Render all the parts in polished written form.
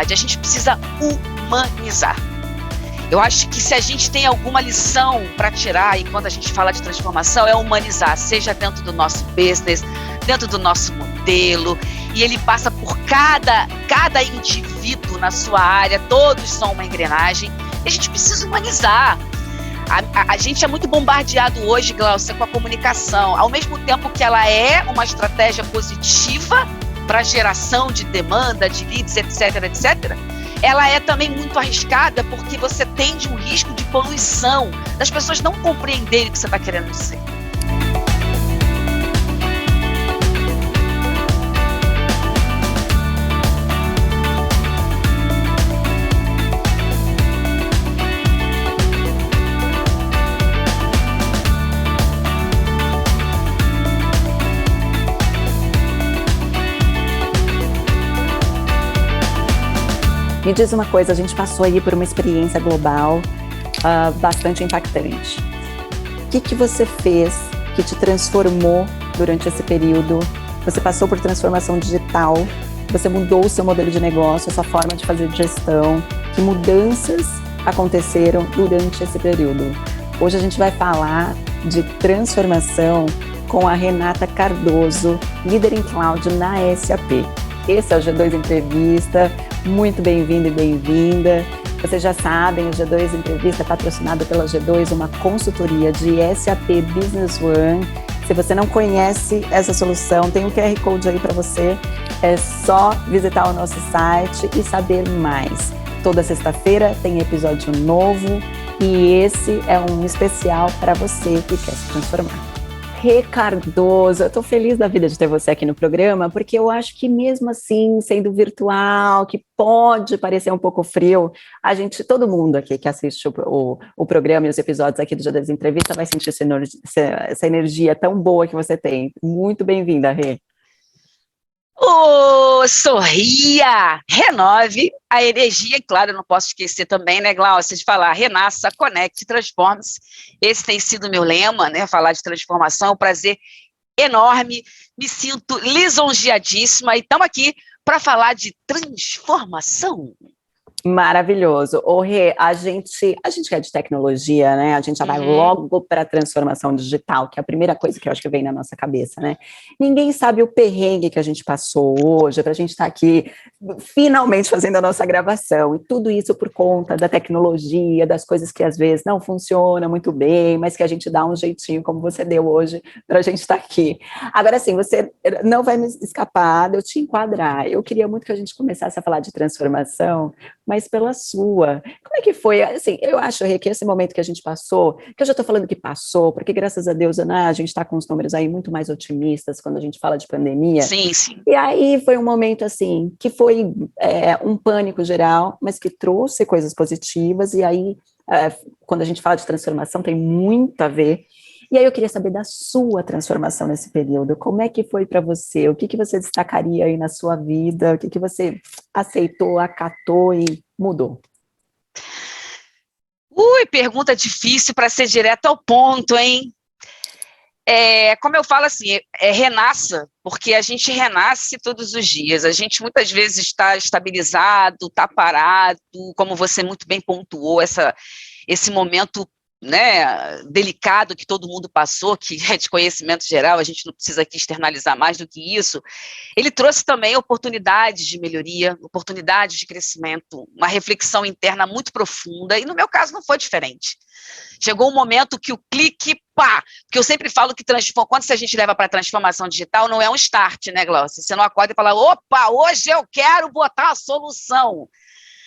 A gente precisa humanizar. Eu acho que se a gente tem alguma lição para tirar, e quando a gente fala de transformação, é humanizar, seja dentro do nosso business, dentro do nosso modelo, e ele passa por cada indivíduo na sua área, todos são uma engrenagem, e a gente precisa humanizar. A gente é muito bombardeado hoje, Glaucia, com a comunicação, ao mesmo tempo que ela é uma estratégia positiva para geração de demanda, de leads, etc., etc., ela é também muito arriscada porque você tende um risco de poluição, das pessoas não compreenderem o que você está querendo dizer. Me diz uma coisa, a gente passou aí por uma experiência global bastante impactante. O que você fez que te transformou durante esse período? Você passou por transformação digital, você mudou o seu modelo de negócio, a sua forma de fazer gestão. Que mudanças aconteceram durante esse período? Hoje a gente vai falar de transformação com a Renata Cardoso, líder em cloud na SAP. Esse é o G2 Entrevista. Muito bem-vindo e bem-vinda. Vocês já sabem, o G2 Entrevista é patrocinado pela G2, uma consultoria de SAP Business One. Se você não conhece essa solução, tem um QR Code aí para você. É só visitar o nosso site e saber mais. Toda sexta-feira tem episódio novo e esse é um especial para você que quer se transformar. Rê Cardoso, eu estou feliz da vida de ter você aqui no programa, porque eu acho que mesmo assim, sendo virtual, que pode parecer um pouco frio, todo mundo aqui que assiste o programa e os episódios aqui do G2 Entrevista vai sentir essa energia tão boa que você tem. Muito bem-vinda, Rê. Sorria, renove a energia, e claro, eu não posso esquecer também, né, Glaucia, de falar, renasça, conecte, transforme-se. Esse tem sido o meu lema, né, falar de transformação, é um prazer enorme, me sinto lisonjeadíssima, e estamos aqui para falar de transformação. Maravilhoso. Rê, a gente que é de tecnologia, né? A gente já vai logo para a transformação digital, que é a primeira coisa que eu acho que vem na nossa cabeça, né? Ninguém sabe o perrengue que a gente passou hoje para a gente estar aqui finalmente fazendo a nossa gravação. E tudo isso por conta da tecnologia, das coisas que às vezes não funcionam muito bem, mas que a gente dá um jeitinho, como você deu hoje, para a gente estar aqui. Agora, sim, você não vai me escapar de eu te enquadrar. Eu queria muito que a gente começasse a falar de transformação, mas pela sua. Como é que foi? Assim, eu acho, Rê, que esse momento que a gente passou, que eu já estou falando que passou, porque graças a Deus, né, a gente está com os números aí muito mais otimistas quando a gente fala de pandemia. Sim, sim. E aí foi um momento, assim, que foi um pânico geral, mas que trouxe coisas positivas, e aí, quando a gente fala de transformação, tem muito a ver. E aí eu queria saber da sua transformação nesse período. Como é que foi para você? O que você destacaria aí na sua vida? O que você aceitou, acatou e mudou? Pergunta difícil para ser direto ao ponto, hein? Como eu falo assim, renasça, porque a gente renasce todos os dias. A gente muitas vezes está estabilizado, está parado, como você muito bem pontuou, esse momento, né, delicado que todo mundo passou, que é de conhecimento geral, a gente não precisa aqui externalizar mais do que isso. Ele trouxe também oportunidades de melhoria, oportunidades de crescimento, uma reflexão interna muito profunda, e no meu caso não foi diferente. Chegou um momento que o clique, pá, porque eu sempre falo que quando a gente leva para a transformação digital, não é um start, né, Glaucia? Você não acorda e fala, opa, hoje eu quero botar a solução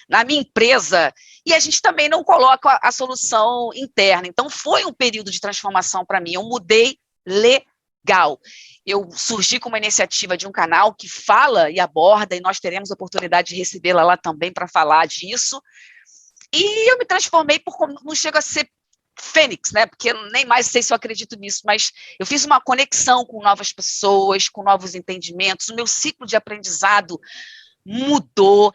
na minha empresa, e a gente também não coloca a solução interna. Então, foi um período de transformação para mim, eu mudei legal. Eu surgi com uma iniciativa de um canal que fala e aborda, e nós teremos a oportunidade de recebê-la lá também para falar disso, e eu me transformei, não chego a ser fênix, né? Porque eu nem mais sei se eu acredito nisso, mas eu fiz uma conexão com novas pessoas, com novos entendimentos, o meu ciclo de aprendizado mudou,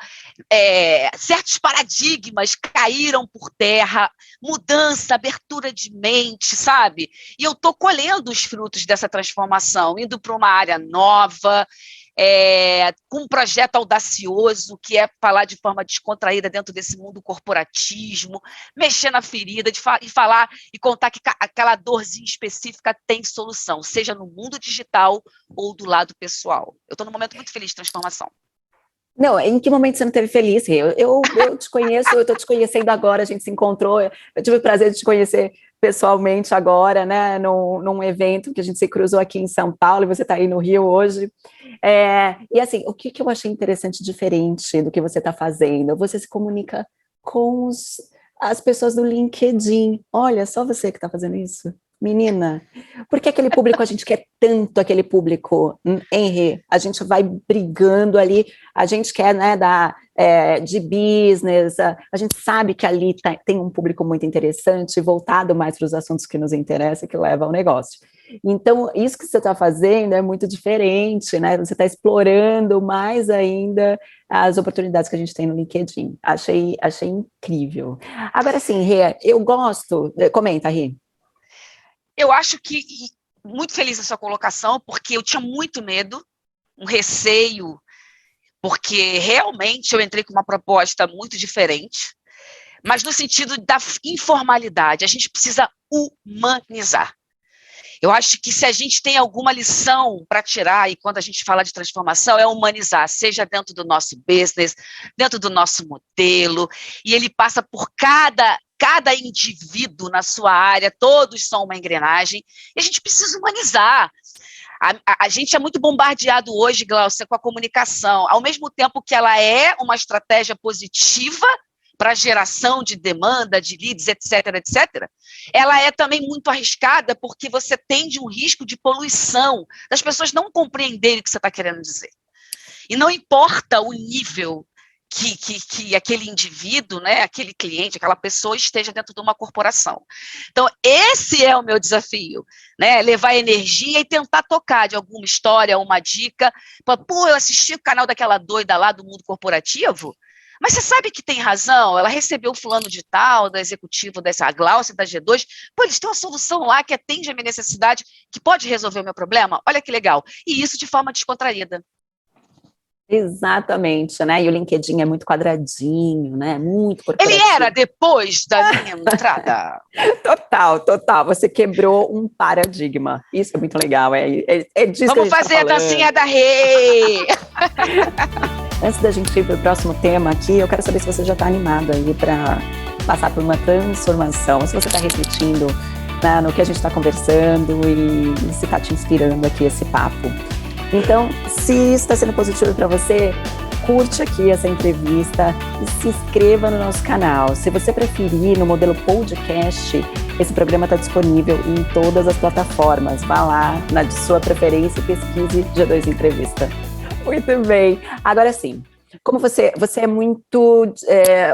certos paradigmas caíram por terra, mudança, abertura de mente, sabe? E eu estou colhendo os frutos dessa transformação, indo para uma área nova, com um projeto audacioso, que é falar de forma descontraída dentro desse mundo corporatismo, mexer na ferida, e falar e contar que aquela dorzinha específica tem solução, seja no mundo digital ou do lado pessoal. Eu estou num momento muito feliz de transformação. Não, em que momento você não teve feliz, Rê? Eu te conheço, eu estou te conhecendo agora, a gente se encontrou, eu tive o prazer de te conhecer pessoalmente agora, né, num evento que a gente se cruzou aqui em São Paulo, e você está aí no Rio hoje. E assim, o que eu achei interessante, diferente do que você está fazendo? Você se comunica com as pessoas do LinkedIn. Olha, só você que está fazendo isso. Menina, porque aquele público, a gente quer tanto aquele público, Henry, a gente vai brigando ali, a gente quer, né, de business, a gente sabe que ali tem um público muito interessante, voltado mais para os assuntos que nos interessam, que leva ao negócio. Então, isso que você está fazendo é muito diferente, né, você está explorando mais ainda as oportunidades que a gente tem no LinkedIn. Achei incrível. Agora sim, Rê, eu gosto, comenta, Rê. Eu acho que, muito feliz na sua colocação, porque eu tinha muito medo, um receio, porque realmente eu entrei com uma proposta muito diferente, mas no sentido da informalidade, a gente precisa humanizar. Eu acho que se a gente tem alguma lição para tirar, e quando a gente fala de transformação, é humanizar, seja dentro do nosso business, dentro do nosso modelo, e ele passa por cada indivíduo na sua área, todos são uma engrenagem, e a gente precisa humanizar. A gente é muito bombardeado hoje, Glaucia, com a comunicação, ao mesmo tempo que ela é uma estratégia positiva para geração de demanda, de leads, etc., etc., ela é também muito arriscada, porque você tende um risco de poluição, das pessoas não compreenderem o que você está querendo dizer. E não importa o nível que aquele indivíduo, né, aquele cliente, aquela pessoa esteja dentro de uma corporação. Então, esse é o meu desafio, né, levar energia e tentar tocar de alguma história, uma dica, pô, eu assisti o canal daquela doida lá do mundo corporativo, mas você sabe que tem razão, ela recebeu o fulano de tal, da executiva dessa Glaucia, da G2, pô, eles têm uma solução lá que atende a minha necessidade, que pode resolver o meu problema, olha que legal, e isso de forma descontraída. Exatamente, né? E o LinkedIn é muito quadradinho, né? Muito corporativo. Ele era depois da minha entrada. Total. Você quebrou um paradigma. Isso é muito legal. É disso Vamos que a gente fazer a dancinha da Rê! Antes da gente ir para o próximo tema aqui, eu quero saber se você já está animado aí para passar por uma transformação, se você está refletindo, né, no que a gente está conversando e se está te inspirando aqui esse papo. Então, se isso está sendo positivo para você, curte aqui essa entrevista e se inscreva no nosso canal. Se você preferir, no modelo podcast, esse programa está disponível em todas as plataformas. Vá lá, na de sua preferência, e pesquise G2 Entrevista. Muito bem. Agora sim, como você é muito,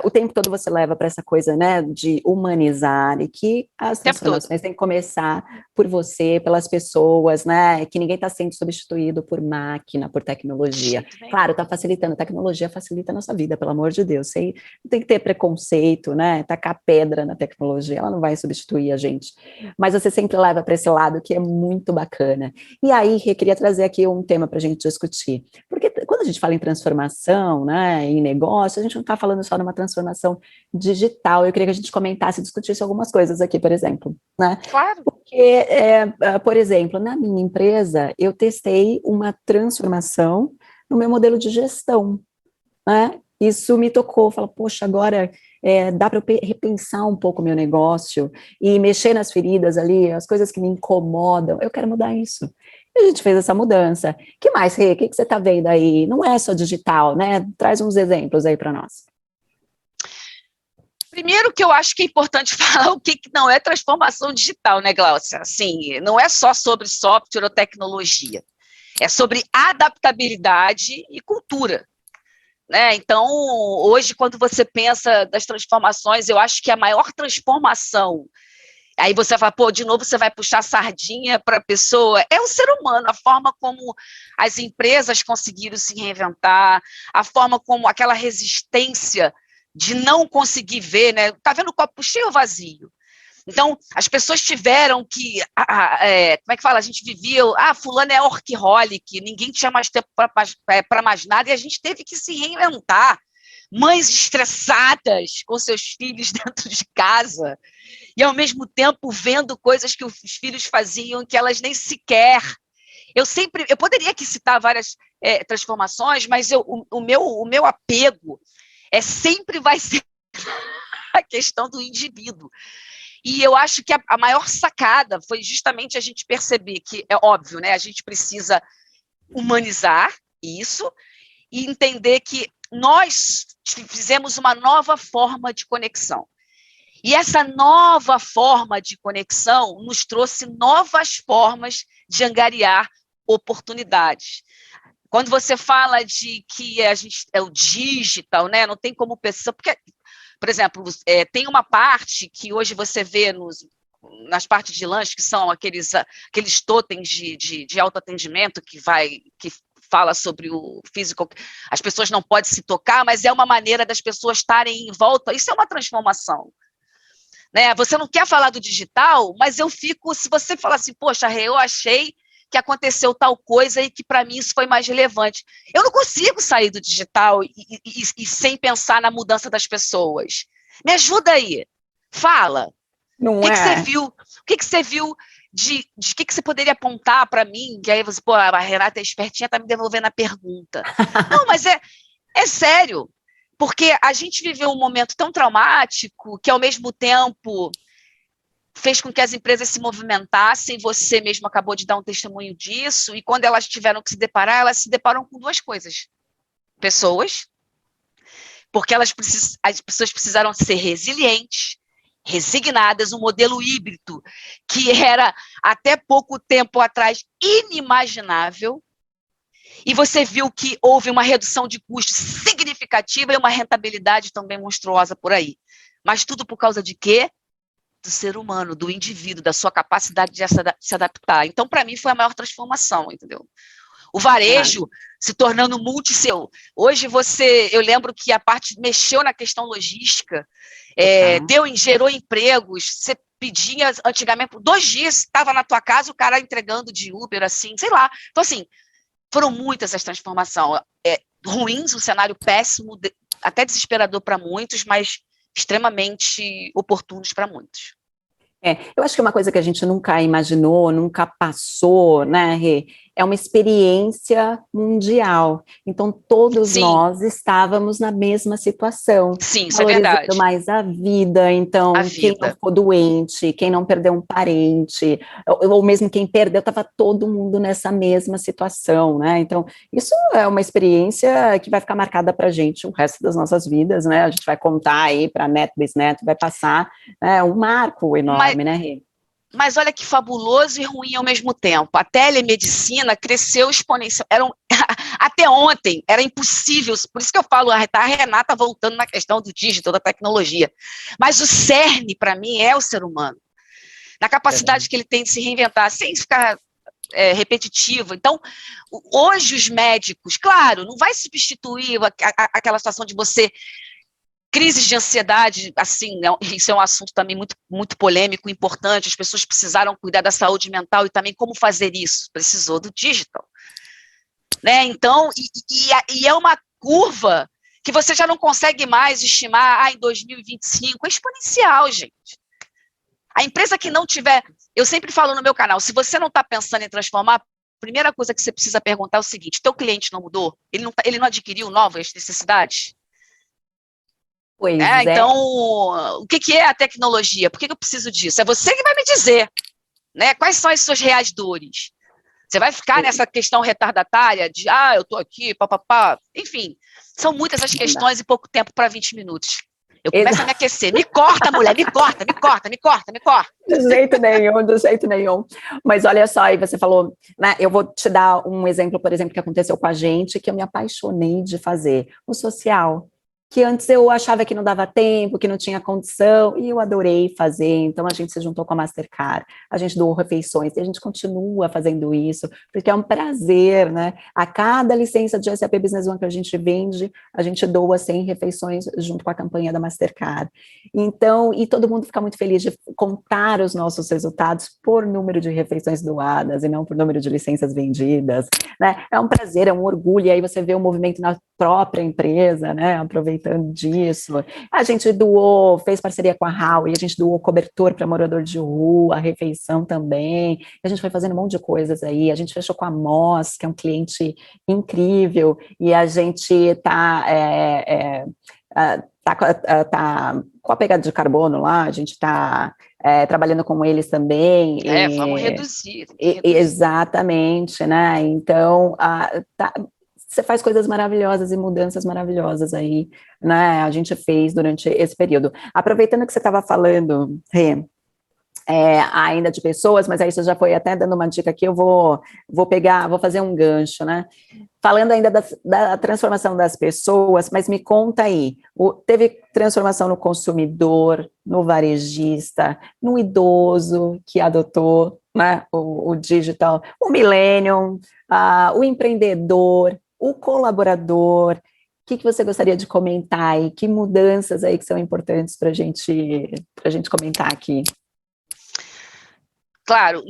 o tempo todo você leva para essa coisa, né, de humanizar, e que as transformações têm que começar por você, pelas pessoas, né, que ninguém está sendo substituído por máquina, por tecnologia. Claro, está facilitando, a tecnologia facilita a nossa vida, pelo amor de Deus, não tem que ter preconceito, né, tacar pedra na tecnologia, ela não vai substituir a gente, mas você sempre leva para esse lado que é muito bacana. E aí, eu queria trazer aqui um tema para a gente discutir, porque quando a gente fala em transformação, né, em negócio, a gente não está falando só de uma transformação digital. Eu queria que a gente comentasse e discutisse algumas coisas aqui, por exemplo, né? Claro. Porque, por exemplo, na minha empresa, eu testei uma transformação no meu modelo de gestão, né? Isso me tocou, falo, poxa, agora dá para eu repensar um pouco o meu negócio e mexer nas feridas ali, as coisas que me incomodam, eu quero mudar isso. E a gente fez essa mudança. Que mais, Rê? O que você está vendo aí? Não é só digital, né? Traz uns exemplos aí para nós. Primeiro que eu acho que é importante falar o que não é transformação digital, né, Glaucia? Assim, não é só sobre software ou tecnologia. É sobre adaptabilidade e cultura. Né? Então, hoje, quando você pensa das transformações, eu acho que a maior transformação, aí você fala, pô, de novo você vai puxar a sardinha para a pessoa, é o ser humano, a forma como as empresas conseguiram se reinventar, a forma como aquela resistência de não conseguir ver, né? Tá vendo o copo cheio ou vazio? Então, as pessoas tiveram que, como é que fala? A gente vivia, fulano é workaholic, ninguém tinha mais tempo para mais nada, e a gente teve que se reinventar. Mães estressadas com seus filhos dentro de casa, e ao mesmo tempo vendo coisas que os filhos faziam que elas nem sequer... Eu poderia aqui citar várias transformações, mas o meu apego sempre vai ser a questão do indivíduo. E eu acho que a maior sacada foi justamente a gente perceber que, é óbvio, né, a gente precisa humanizar isso e entender que nós fizemos uma nova forma de conexão. E essa nova forma de conexão nos trouxe novas formas de angariar oportunidades. Quando você fala de que a gente é o digital, né, não tem como pessoa... Porque, por exemplo, tem uma parte que hoje você vê nas partes de lanche, que são aqueles totens de autoatendimento que fala sobre o físico, as pessoas não podem se tocar, mas é uma maneira das pessoas estarem em volta. Isso é uma transformação. Né? Você não quer falar do digital, mas se você falar assim, poxa, eu achei que aconteceu tal coisa e que para mim isso foi mais relevante. Eu não consigo sair do digital e sem pensar na mudança das pessoas. Me ajuda aí. Fala. Não o que você viu? O que você viu de que você poderia apontar para mim? Que aí você, a Renata é espertinha, está me devolvendo a pergunta. Não, mas é sério. Porque a gente viveu um momento tão traumático que, ao mesmo tempo, fez com que as empresas se movimentassem, você mesmo acabou de dar um testemunho disso, e quando elas tiveram que se deparar, elas se deparam com duas coisas. Pessoas, porque as pessoas precisaram ser resilientes, resignadas, um modelo híbrido, que era, até pouco tempo atrás, inimaginável, e você viu que houve uma redução de custos significativa e uma rentabilidade também monstruosa por aí. Mas tudo por causa de quê? Do ser humano, do indivíduo, da sua capacidade de se adaptar. Então, para mim, foi a maior transformação, entendeu? O varejo se tornando multissetor. Hoje eu lembro que a parte mexeu na questão logística, gerou empregos, você pedia antigamente, 2 dias, estava na tua casa, o cara entregando de Uber, assim, sei lá. Então, assim, foram muitas as transformações. Ruins, um cenário péssimo, até desesperador para muitos, mas extremamente oportunos para muitos. Eu acho que é uma coisa que a gente nunca imaginou, nunca passou, né, Rê? É uma experiência mundial. Então, todos nós estávamos na mesma situação. Sim, isso é verdade. Mais a vida. Então, quem não ficou doente, quem não perdeu um parente, ou mesmo quem perdeu, estava todo mundo nessa mesma situação, né? Então, isso é uma experiência que vai ficar marcada para a gente o resto das nossas vidas, né? A gente vai contar aí para neto, bisneto, vai passar um marco enorme, né, Rê? Mas olha que fabuloso e ruim ao mesmo tempo. A telemedicina cresceu exponencialmente. Até ontem era impossível, por isso que eu falo, a Renata voltando na questão do digital, da tecnologia. Mas o cerne, para mim, é o ser humano. Na capacidade que ele tem de se reinventar, sem ficar repetitivo. Então, hoje os médicos, claro, não vai substituir aquela situação de você... Crises de ansiedade, assim, isso é um assunto também muito, muito polêmico, importante, as pessoas precisaram cuidar da saúde mental e também como fazer isso? Precisou do digital. Né? Então, e é uma curva que você já não consegue mais estimar, em 2025, é exponencial, gente. A empresa que não tiver, eu sempre falo no meu canal, se você não está pensando em transformar, a primeira coisa que você precisa perguntar é o seguinte, teu cliente não mudou? Ele não adquiriu novas necessidades? Então, o que é a tecnologia? Por que eu preciso disso? É você que vai me dizer, né? Quais são as suas reais dores? Você vai ficar nessa questão retardatária de, eu estou aqui, papapá. Enfim, são muitas as questões e pouco tempo para 20 minutos. Eu começo a me aquecer. Me corta, mulher, me corta. De jeito nenhum. Mas olha só, aí você falou, né? Eu vou te dar um exemplo, por exemplo, que aconteceu com a gente, que eu me apaixonei de fazer. O social. que antes eu achava que não dava tempo, que não tinha condição, e eu adorei fazer, então a gente se juntou com a Mastercard, a gente doou refeições, e a gente continua fazendo isso, porque é um prazer, né? A cada licença de SAP Business One que a gente vende, a gente doa 100 refeições junto com a campanha da Mastercard. Então, e todo mundo fica muito feliz de contar os nossos resultados por número de refeições doadas, e não por número de licenças vendidas, né? É um prazer, é um orgulho, e aí você vê o movimento na própria empresa, né, aproveitando disso. A gente doou, fez parceria com a Huawei, a gente doou cobertor para morador de rua, refeição também, a gente foi fazendo um monte de coisas aí, a gente fechou com a Moss, que é um cliente incrível, e a gente está tá com a pegada de carbono lá, a gente está trabalhando com eles também. Vamos reduzir. Exatamente, né? Então, você faz coisas maravilhosas e mudanças maravilhosas aí, né? A gente fez durante esse período. Aproveitando que você estava falando, Rê, ainda de pessoas, mas aí você já foi até dando uma dica aqui, eu vou fazer um gancho, né? Falando ainda da transformação das pessoas, mas me conta aí, teve transformação no consumidor, no varejista, no idoso que adotou, né, o digital, o millennium, o empreendedor, o colaborador. O que você gostaria de comentar aí? Que mudanças aí que são importantes para a gente comentar aqui? Claro,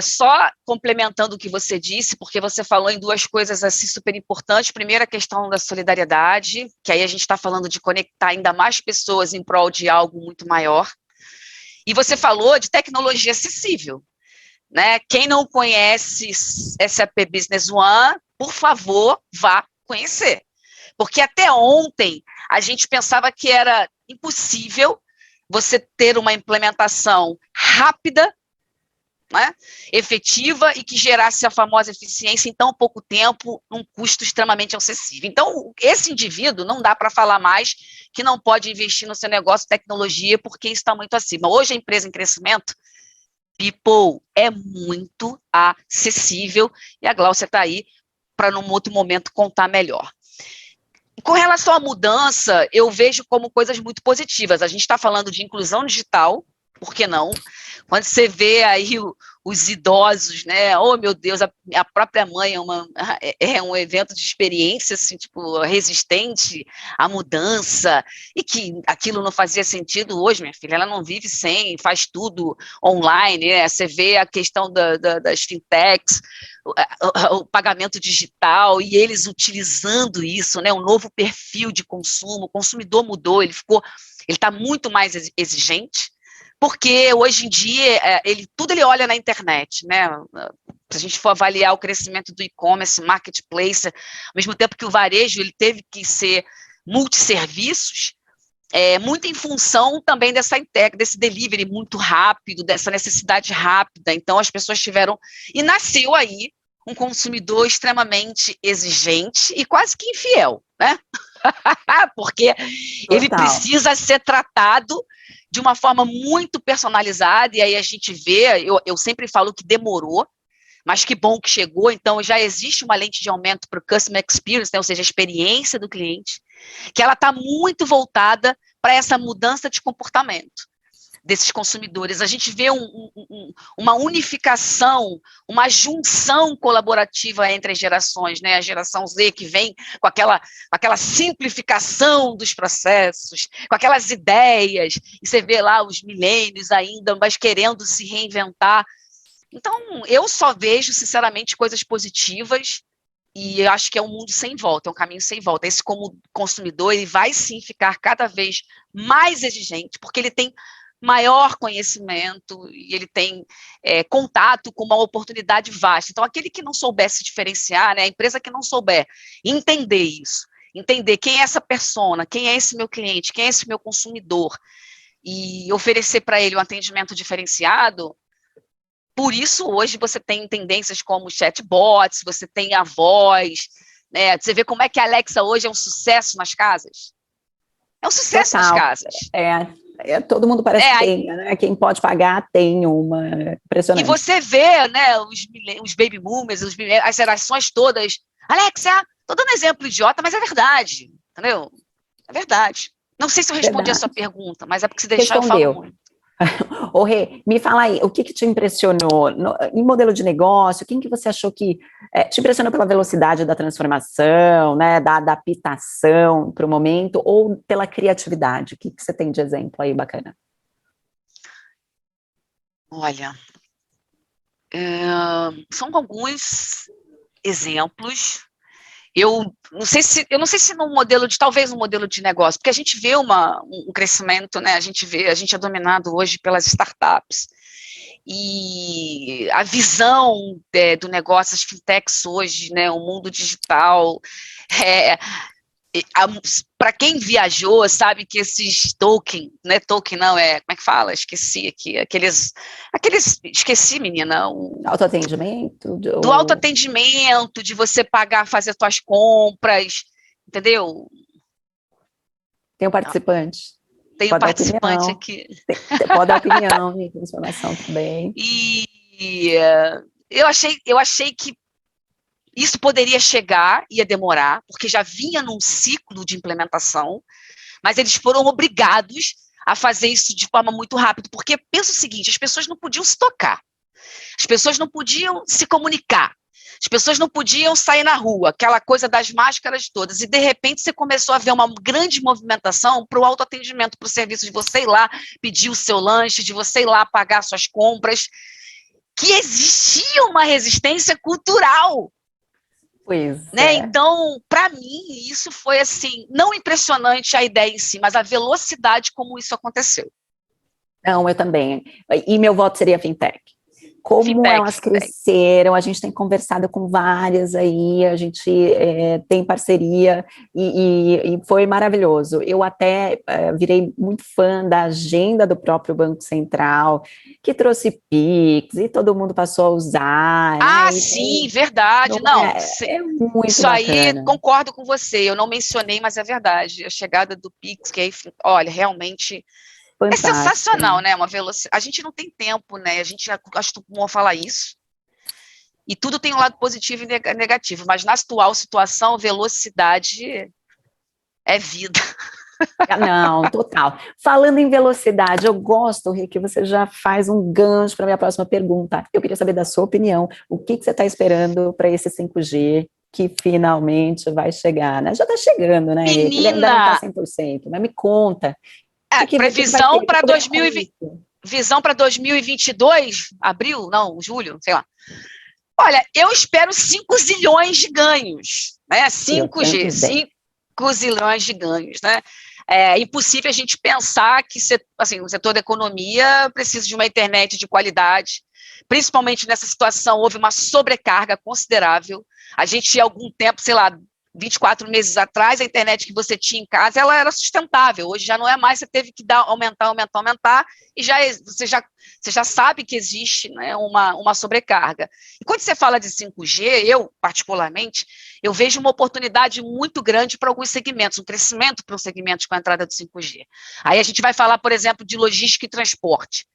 só complementando o que você disse, porque você falou em duas coisas assim super importantes. Primeiro, a questão da solidariedade, que aí a gente está falando de conectar ainda mais pessoas em prol de algo muito maior. E você falou de tecnologia acessível, né? Quem não conhece SAP Business One, por favor, vá conhecer. Porque até ontem a gente pensava que era impossível você ter uma implementação rápida, né, efetiva e que gerasse a famosa eficiência em tão pouco tempo, num custo extremamente acessível. Então, esse indivíduo não dá para falar mais que não pode investir no seu negócio tecnologia porque isso está muito acima. Hoje a empresa em crescimento, people, é muito acessível e a Gláucia está aí para num outro momento contar melhor. Com relação à mudança, eu vejo como coisas muito positivas. A gente está falando de inclusão digital, por que não? Quando você vê aí os idosos, né? Oh, meu Deus, a própria mãe é um evento de experiência, assim, tipo, resistente à mudança, e que aquilo não fazia sentido hoje, minha filha, ela não vive sem, faz tudo online, né? Você vê a questão das fintechs, o pagamento digital, e eles utilizando isso, né? Um novo perfil de consumo, o consumidor mudou, ele está muito mais exigente, porque hoje em dia tudo ele olha na internet, né? Se a gente for avaliar o crescimento do e-commerce, marketplace, ao mesmo tempo que o varejo ele teve que ser multisserviços, muito em função também desse delivery muito rápido, dessa necessidade rápida. Então as pessoas tiveram, e nasceu aí um consumidor extremamente exigente e quase que infiel, né? Porque ele precisa ser tratado de uma forma muito personalizada, e aí a gente vê, eu sempre falo que demorou, mas que bom que chegou. Então já existe uma lente de aumento para o Customer Experience, né, ou seja, a experiência do cliente, que ela está muito voltada para essa mudança de comportamento desses consumidores. A gente vê uma unificação, uma junção colaborativa entre as gerações, né? A geração Z que vem com aquela simplificação dos processos, com aquelas ideias, e você vê lá os milênios ainda, mas querendo se reinventar. Então, eu só vejo, sinceramente, coisas positivas, e eu acho que é um mundo sem volta, é um caminho sem volta. Esse como consumidor, ele vai sim ficar cada vez mais exigente, porque ele tem maior conhecimento e ele tem contato com uma oportunidade vasta. Então, aquele que não souber se diferenciar, né, a empresa que não souber entender isso, entender quem é essa persona, quem é esse meu cliente, quem é esse meu consumidor, e oferecer para ele um atendimento diferenciado. Por isso, hoje, você tem tendências como chatbots, você tem a voz, né? Você vê como é que a Alexa hoje é um sucesso nas casas. É um sucesso Total. nas casas. Todo mundo parece que tem, né? Quem pode pagar tem uma. Impressionante. E você vê, né, os baby boomers, as gerações todas. Alexa, tô dando exemplo idiota, mas é verdade, entendeu? É verdade. Não sei se eu respondi a Verdade. sua pergunta, mas é porque se deixar eu Respondeu. falo muito. Ô, Rê, me fala aí, o que te impressionou em modelo de negócio? Quem que você achou que te impressionou pela velocidade da transformação, né, da adaptação para o momento, ou pela criatividade? O que você tem de exemplo aí bacana? Olha, são alguns exemplos. Eu não sei se no modelo talvez no modelo de negócio, porque a gente vê um crescimento, né? A gente é dominado hoje pelas startups. E a visão do negócio, as fintechs hoje, né, o mundo digital, é, para quem viajou, sabe que esses token, não é token não, como é que fala? Esqueci aqui, esqueci, menina, Autoatendimento? do autoatendimento, de você pagar, fazer suas compras, entendeu? Tem um participante. Tem um participante aqui. Pode dar opinião de transformação também. E eu achei que isso poderia chegar, ia demorar, porque já vinha num ciclo de implementação, mas eles foram obrigados a fazer isso de forma muito rápida, porque pensa o seguinte, as pessoas não podiam se tocar, as pessoas não podiam se comunicar, as pessoas não podiam sair na rua, aquela coisa das máscaras todas, e de repente você começou a ver uma grande movimentação para o autoatendimento, para o serviço de você ir lá pedir o seu lanche, de você ir lá pagar suas compras, que existia uma resistência cultural. Pois né? Então, para mim, isso foi assim, não impressionante a ideia em si, mas a velocidade como isso aconteceu. Não, eu também. E meu voto seria fintech. Como elas cresceram, a gente tem conversado com várias aí, a gente tem parceria e foi maravilhoso. Eu até virei muito fã da agenda do próprio Banco Central, que trouxe Pix e todo mundo passou a usar. Ah, né? Sim, verdade. Não, é muito isso bacana. aí, concordo com você, eu não mencionei, mas é verdade. A chegada do Pix, que aí, olha, realmente... Fantástico. É sensacional, né? Uma velocidade. A gente não tem tempo, né? A gente já acostumou a falar isso. E tudo tem um lado positivo e negativo, mas na atual situação, velocidade é vida. Não, total. Falando em velocidade, eu gosto, Rick, que você já faz um gancho para a minha próxima pergunta. Eu queria saber da sua opinião. O que você está esperando para esse 5G que finalmente vai chegar, né? Já está chegando, né, Rick? Ele ainda não está 100%, mas me conta. Previsão para 2022, abril, não, julho, sei lá. Olha, eu espero 5 zilhões de ganhos, né? 5G, 5 zilhões de ganhos, né? É impossível a gente pensar que assim, o setor da economia precisa de uma internet de qualidade, principalmente nessa situação, houve uma sobrecarga considerável. A gente, há algum tempo, sei lá, 24 meses atrás, a internet que você tinha em casa, ela era sustentável. Hoje já não é mais, você teve que aumentar, e você já sabe que existe, né, uma sobrecarga. E quando você fala de 5G, eu, particularmente, eu vejo uma oportunidade muito grande para alguns segmentos, um crescimento para os segmentos com a entrada do 5G. Aí a gente vai falar, por exemplo, de logística e transporte.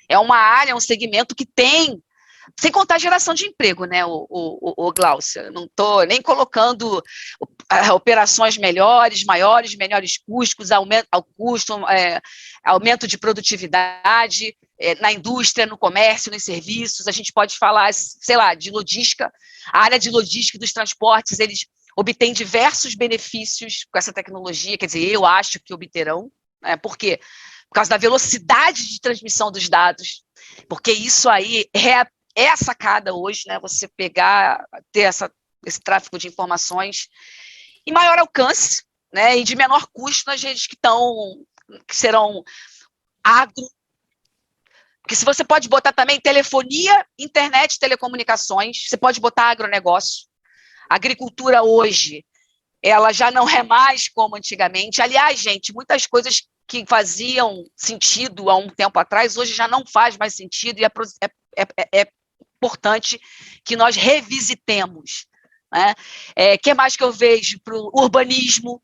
É uma área, um segmento que tem, sem contar a geração de emprego, né, o Gláucia? Não estou nem colocando operações melhores custos, aumento de produtividade na indústria, no comércio, nos serviços. A gente pode falar, sei lá, de logística. A área de logística e dos transportes, eles obtêm diversos benefícios com essa tecnologia, quer dizer, eu acho que obterão. Né? Por quê? Por causa da velocidade de transmissão dos dados, porque isso aí é a sacada hoje, né? Você ter esse tráfego de informações e maior alcance, né? E de menor custo nas redes que serão agro. Porque se você pode botar também telefonia, internet, telecomunicações, você pode botar agronegócio. A agricultura hoje, ela já não é mais como antigamente. Aliás, gente, muitas coisas que faziam sentido há um tempo atrás, hoje já não faz mais sentido, e é importante que nós revisitemos. Né? Que mais que eu vejo para o urbanismo?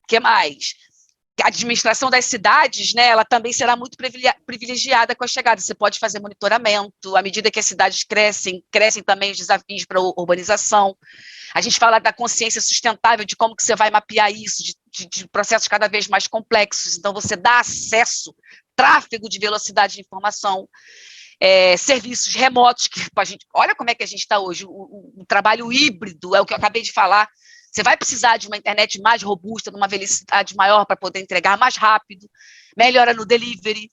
Que mais? a administração das cidades, né, ela também será muito privilegiada com a chegada. Você pode fazer monitoramento, à medida que as cidades crescem também os desafios para a urbanização. A gente fala da consciência sustentável, de como que você vai mapear isso, de processos cada vez mais complexos. Então, você dá acesso, tráfego de velocidade de informação, serviços remotos, que a gente, olha como é que a gente está hoje, o trabalho híbrido, é o que eu acabei de falar. Você vai precisar de uma internet mais robusta, de uma velocidade maior para poder entregar mais rápido, melhora no delivery.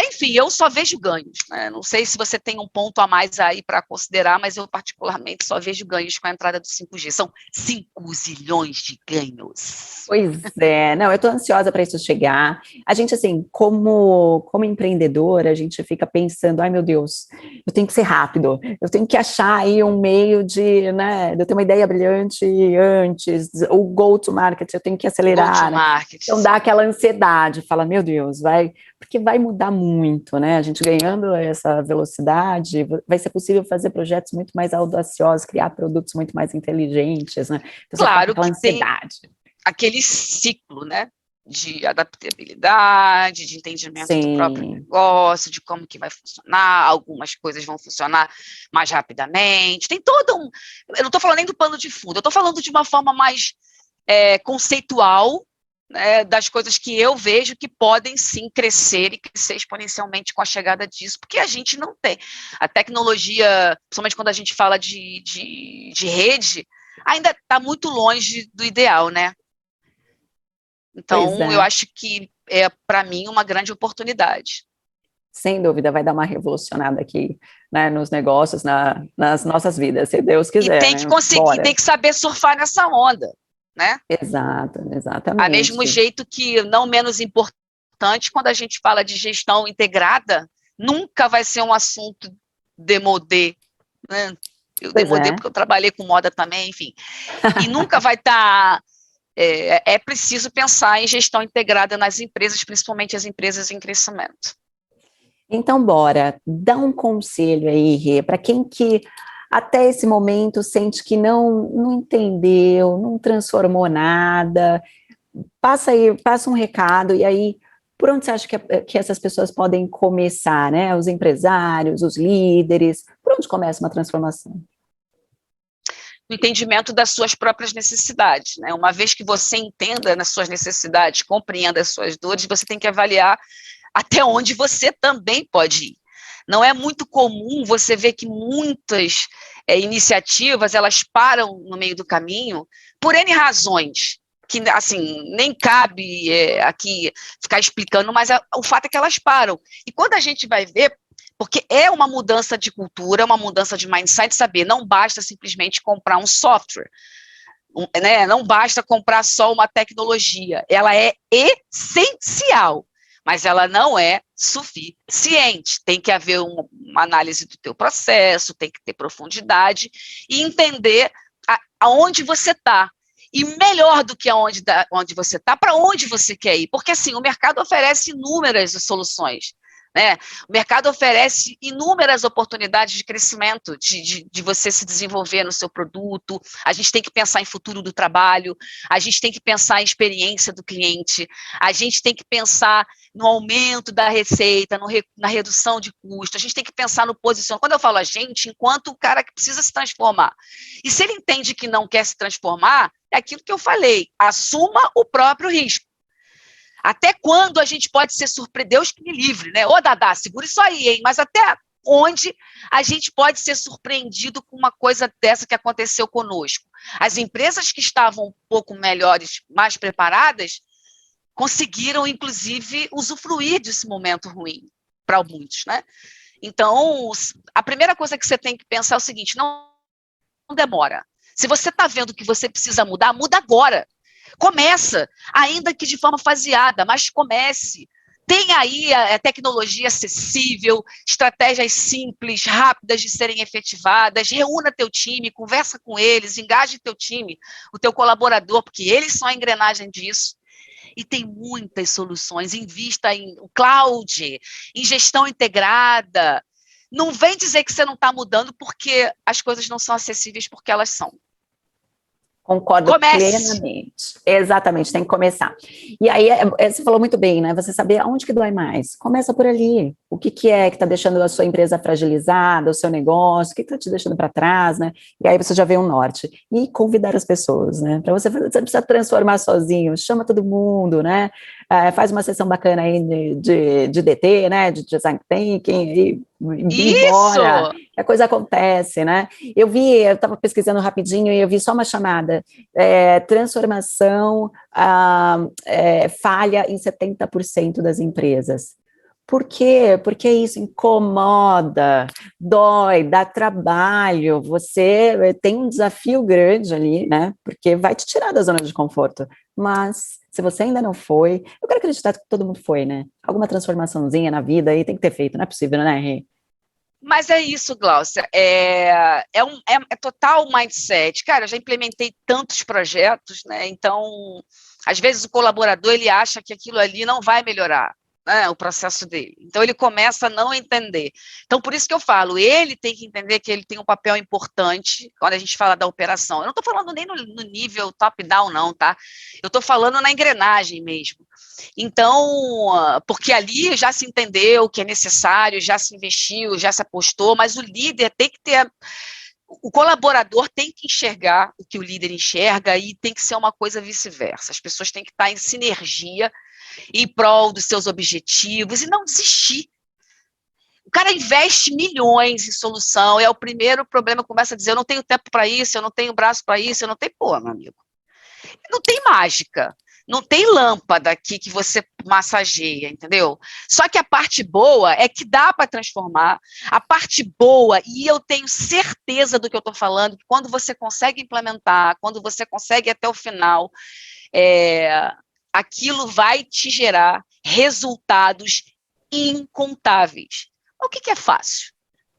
Enfim, eu só vejo ganhos, né? Não sei se você tem um ponto a mais aí para considerar, mas eu particularmente só vejo ganhos com a entrada do 5G. São 5 zilhões de ganhos. Pois é, não, eu estou ansiosa para isso chegar. A gente, assim, como empreendedora, a gente fica pensando, ai meu Deus, eu tenho que ser rápido, eu tenho que achar aí um meio de, né, eu tenho uma ideia brilhante antes, o go-to-market, eu tenho que acelerar, né? Então dá aquela ansiedade, fala, meu Deus, porque vai mudar muito, né? A gente ganhando essa velocidade, vai ser possível fazer projetos muito mais audaciosos, criar produtos muito mais inteligentes, né? Então, claro que ansiedade. Tem aquele ciclo, né? De adaptabilidade, de entendimento do próprio negócio, de como que vai funcionar, algumas coisas vão funcionar mais rapidamente, tem todo um... Eu não estou falando nem do pano de fundo, eu estou falando de uma forma mais conceitual, né, das coisas que eu vejo que podem sim crescer e crescer exponencialmente com a chegada disso, porque a gente não tem. A tecnologia, principalmente quando a gente fala de rede, ainda está muito longe do ideal, né? Então, eu acho que para mim, uma grande oportunidade. Sem dúvida, vai dar uma revolucionada aqui, né, nos negócios, nas nossas vidas, se Deus quiser. E tem que conseguir, tem que saber surfar nessa onda, né? Exatamente. A mesmo jeito que, não menos importante, quando a gente fala de gestão integrada, nunca vai ser um assunto demodé, né? Eu demodé porque eu trabalhei com moda também, enfim. E nunca vai estar... É preciso pensar em gestão integrada nas empresas, principalmente as empresas em crescimento. Então, bora, dá um conselho aí, Rê, para quem que até esse momento sente que não entendeu, não transformou nada, passa um recado, e aí, por onde você acha que essas pessoas podem começar, né? Os empresários, os líderes, por onde começa uma transformação? No entendimento das suas próprias necessidades, né? Uma vez que você entenda nas suas necessidades, compreenda as suas dores, você tem que avaliar até onde você também pode ir. Não é muito comum você ver que muitas iniciativas, elas param no meio do caminho por N razões, que, assim, nem cabe aqui ficar explicando, mas o fato é que elas param. E quando a gente vai ver, porque é uma mudança de cultura, uma mudança de mindset, saber, não basta simplesmente comprar um software, né? Não basta comprar só uma tecnologia, ela é essencial, mas ela não é suficiente. Tem que haver uma análise do teu processo, tem que ter profundidade e entender aonde você está. E melhor do que onde você está, para onde você quer ir. Porque, assim, o mercado oferece inúmeras soluções, né? O mercado oferece inúmeras oportunidades de crescimento, de você se desenvolver no seu produto. A gente tem que pensar em futuro do trabalho, a gente tem que pensar em experiência do cliente, a gente tem que pensar no aumento da receita, na redução de custo, a gente tem que pensar no posicionamento. Quando eu falo a gente, enquanto o cara que precisa se transformar. E se ele entende que não quer se transformar, é aquilo que eu falei, assuma o próprio risco. Até quando a gente pode ser surpreendido? Deus que me livre, né? Ô, Dadá, segura isso aí, hein? Mas até onde a gente pode ser surpreendido com uma coisa dessa que aconteceu conosco? As empresas que estavam um pouco melhores, mais preparadas, conseguiram, inclusive, usufruir desse momento ruim para muitos, né? Então, a primeira coisa que você tem que pensar é o seguinte, não demora. Se você está vendo que você precisa mudar, muda agora. Começa, ainda que de forma faseada, mas comece. Tem aí a tecnologia acessível, estratégias simples, rápidas de serem efetivadas, reúna teu time, conversa com eles, engaje teu time, o teu colaborador, porque eles são a engrenagem disso. E tem muitas soluções, invista em cloud, em gestão integrada. Não vem dizer que você não está mudando porque as coisas não são acessíveis, porque elas são. Concordo Comece. plenamente. Exatamente, tem que começar. E aí, você falou muito bem, né? Você saber aonde que dói mais. Começa por ali. O que que é que está deixando a sua empresa fragilizada, o seu negócio, o que está te deixando para trás, né? E aí você já vê um norte. E convidar as pessoas, né? Para você não precisa transformar sozinho, chama todo mundo, né? Faz uma sessão bacana aí de DT, né? De design thinking, e Isso! bora, que a coisa acontece, né? Eu estava pesquisando rapidinho e eu vi só uma chamada, transformação falha em 70% das empresas. Por quê? Porque isso incomoda, dói, dá trabalho, você tem um desafio grande ali, né? Porque vai te tirar da zona de conforto. Mas, se você ainda não foi, eu quero acreditar que todo mundo foi, né? Alguma transformaçãozinha na vida aí tem que ter feito, não é possível, né, Rê? Mas é isso, Glaucia, é total mindset. Cara, eu já implementei tantos projetos, né? Então, às vezes o colaborador, ele acha que aquilo ali não vai melhorar, né, o processo dele. Então, ele começa a não entender. Então, por isso que eu falo, ele tem que entender que ele tem um papel importante quando a gente fala da operação. Eu não estou falando nem no nível top-down, não, tá? Eu estou falando na engrenagem mesmo. Então, porque ali já se entendeu o que é necessário, já se investiu, já se apostou, mas o líder tem que ter, o colaborador tem que enxergar o que o líder enxerga e tem que ser uma coisa vice-versa. As pessoas têm que estar em sinergia em prol dos seus objetivos e não desistir. O cara investe milhões em solução, é o primeiro problema, começa a dizer, eu não tenho tempo para isso, eu não tenho braço para isso, eu não tenho, pô, meu amigo. Não tem mágica. Não tem lâmpada aqui que você massageia, entendeu? Só que a parte boa é que dá para transformar. A parte boa, e eu tenho certeza do que eu estou falando, que quando você consegue implementar, quando você consegue ir até o final, aquilo vai te gerar resultados incontáveis. O que é fácil?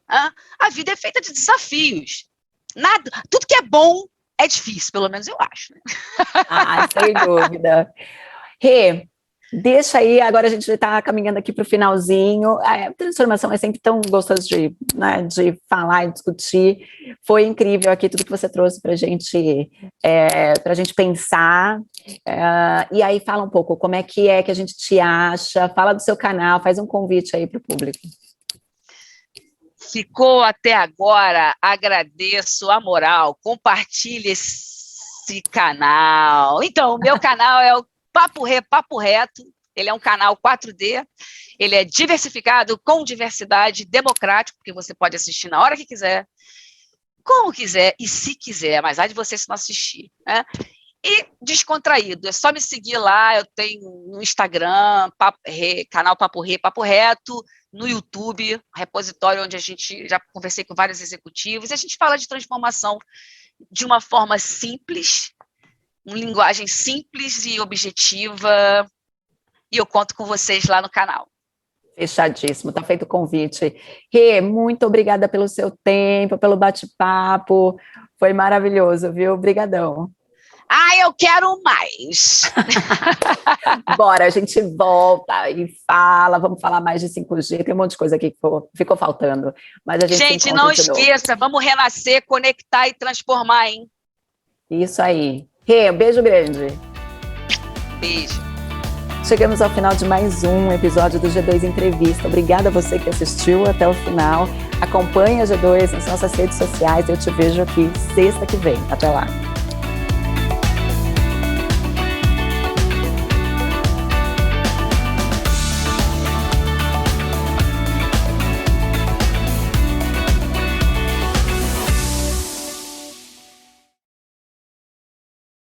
A vida é feita de desafios. Nada, tudo que é bom é difícil, pelo menos eu acho. Né? Sem dúvida. Rê, deixa aí, agora a gente está caminhando aqui para o finalzinho. A transformação é sempre tão gostoso de falar e discutir. Foi incrível aqui tudo que você trouxe para a gente pensar. E aí fala um pouco como é que a gente te acha, fala do seu canal, faz um convite aí para o público. Ficou até agora, agradeço a moral, compartilhe esse canal. Então, o meu canal é o Papo Reto, ele é um canal 4D, ele é diversificado, com diversidade, democrático, porque você pode assistir na hora que quiser, como quiser e se quiser, mas há de você se não assistir, né? E descontraído, é só me seguir lá, eu tenho no Instagram, canal Papo Reto, no YouTube, repositório onde a gente, já conversei com vários executivos, e a gente fala de transformação de uma forma simples, uma linguagem simples e objetiva, e eu conto com vocês lá no canal. Fechadíssimo, tá feito o convite. Rê, muito obrigada pelo seu tempo, pelo bate-papo, foi maravilhoso, viu? Obrigadão. Eu quero mais. Bora, a gente volta e fala, vamos falar mais de 5G, tem um monte de coisa aqui que ficou faltando. Mas a gente não esqueça, vamos renascer, conectar e transformar, hein? Isso aí. Rê, um beijo grande. Beijo. Chegamos ao final de mais um episódio do G2 Entrevista. Obrigada a você que assistiu até o final. Acompanhe a G2 nas nossas redes sociais. Eu te vejo aqui sexta que vem. Até lá.